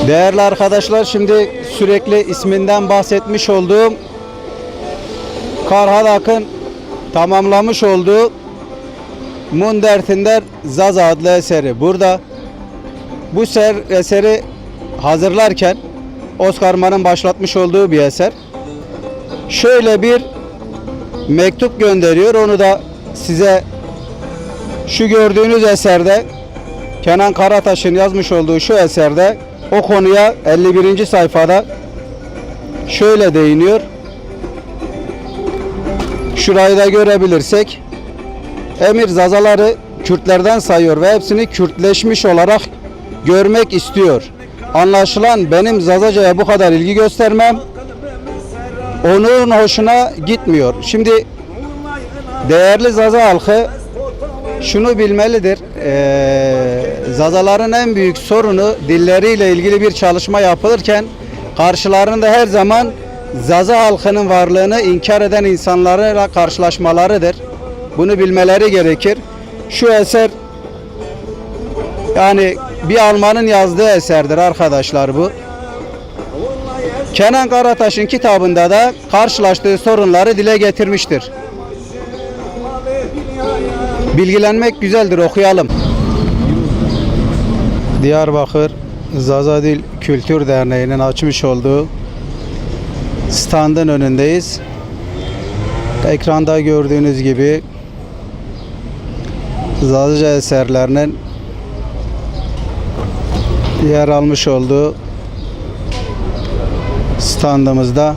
Değerli arkadaşlar, şimdi sürekli isminden bahsetmiş olduğum Karhal Akın tamamlamış olduğu Mundertinder Zaza adlı eseri burada. Bu eseri hazırlarken Oscar Mann'ın başlatmış olduğu bir eser. Şöyle bir mektup gönderiyor. Onu da size şu gördüğünüz eserde, Kenan Karataş'ın yazmış olduğu şu eserde o konuya 51. sayfada şöyle değiniyor. Şurayı da görebilirsek, Emir Zazaları Kürtlerden sayıyor ve hepsini Kürtleşmiş olarak görmek istiyor. Anlaşılan benim Zazaca'ya bu kadar ilgi göstermem onun hoşuna gitmiyor. Şimdi değerli Zaza halkı şunu bilmelidir. Zazaların en büyük sorunu dilleriyle ilgili bir çalışma yapılırken karşılarında her zaman Zaza halkının varlığını inkar eden insanlarla karşılaşmalarıdır. Bunu bilmeleri gerekir. Şu eser yani bir Almanın yazdığı eserdir arkadaşlar bu. Kenan Karataş'ın kitabında da karşılaştığı sorunları dile getirmiştir. Bilgilenmek güzeldir, okuyalım. Diyarbakır Zaza Dil Kültür Derneği'nin açmış olduğu standın önündeyiz. Ekranda gördüğünüz gibi Zazaca eserlerinin yer almış olduğu standımızda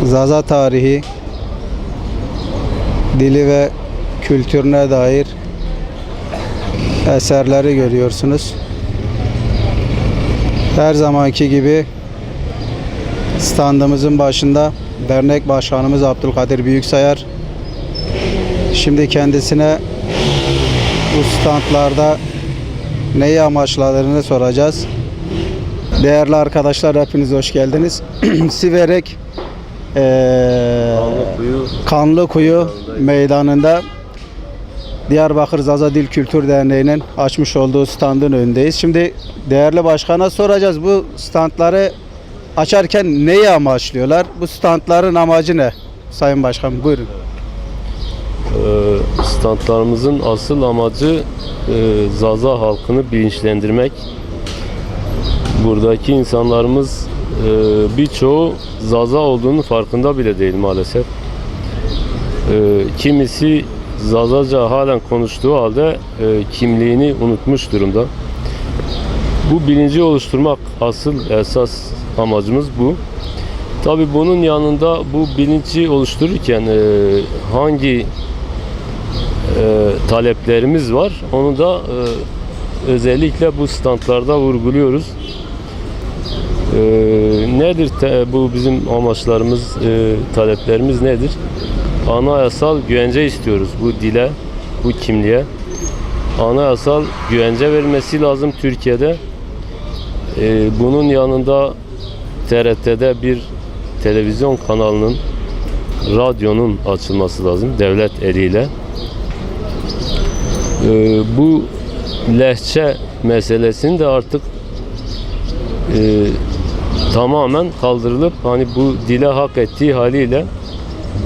Zaza tarihi, dili ve kültürüne dair eserleri görüyorsunuz. Her zamanki gibi standımızın başında dernek başkanımız Abdülkadir Büyüksayar. Şimdi kendisine bu standlarda neyi amaçladığını soracağız. Değerli arkadaşlar, hepiniz hoş geldiniz. Siverek Kanlıkuyu meydanında Diyarbakır Zaza Dil Kültür Derneği'nin açmış olduğu standın önündeyiz. Şimdi değerli başkana soracağız, bu standları açarken neyi amaçlıyorlar? Bu standların amacı ne? Sayın Başkan, buyurun. Standlarımızın asıl amacı Zaza halkını bilinçlendirmek. Buradaki insanlarımız birçoğu Zaza olduğunun farkında bile değil maalesef. Kimisi Zazaca halen konuştuğu halde kimliğini unutmuş durumda. Bu bilinci oluşturmak asıl esas amacımız bu. Tabii bunun yanında bu bilinci oluştururken hangi taleplerimiz var onu da özellikle bu standlarda vurguluyoruz. Nedir bu bizim amaçlarımız, taleplerimiz nedir? Anayasal güvence istiyoruz bu dile, bu kimliğe. Anayasal güvence verilmesi lazım Türkiye'de. Bunun yanında TRT'de bir televizyon kanalının, radyonun açılması lazım devlet eliyle. Bu lehçe meselesini de artık tamamen kaldırılıp hani bu dile hak ettiği haliyle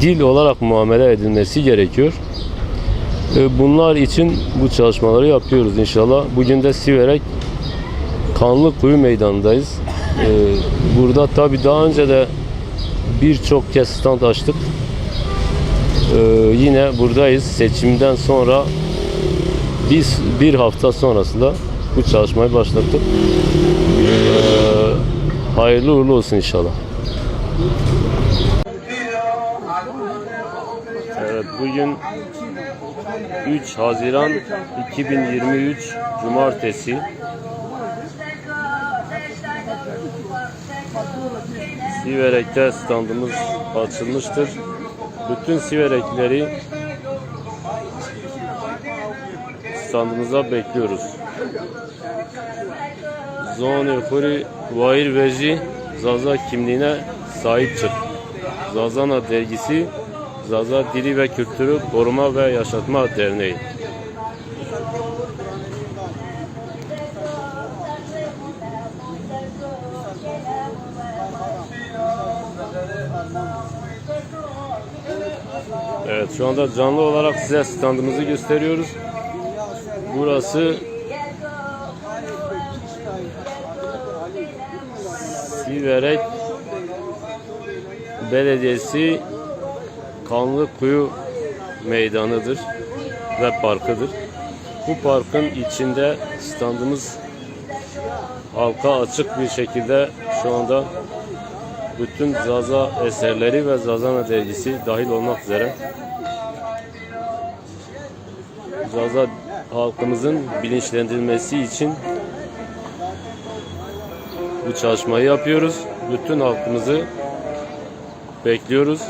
dil olarak muamele edilmesi gerekiyor. Bunlar için bu çalışmaları yapıyoruz inşallah. Bugün de Siverek Kanlıkuyu meydanındayız. Burada tabii daha önce de birçok kez stand açtık. Yine buradayız. Seçimden sonra biz bir hafta sonrasında bu çalışmayı başlattık. Hayırlı uğurlu olsun inşallah. Evet, bugün 3 Haziran 2023 Cumartesi. Siverek'te standımız açılmıştır. Bütün Sivereklileri standımıza bekliyoruz. Zone Huri Vair Veji Zaza kimliğine sahip çık. Zazana dergisi Zaza Dili ve Kültürü Koruma ve Yaşatma Derneği. Evet, şu anda canlı olarak size standımızı gösteriyoruz. Burası Siverek Belediyesi Kanlıkuyu Meydanı'dır ve parkıdır. Bu parkın içinde standımız halka açık bir şekilde şu anda bütün Zaza eserleri ve Zazana dergisi dahil olmak üzere Zaza halkımızın bilinçlendirilmesi için bu çalışmayı yapıyoruz. Bütün halkımızı bekliyoruz.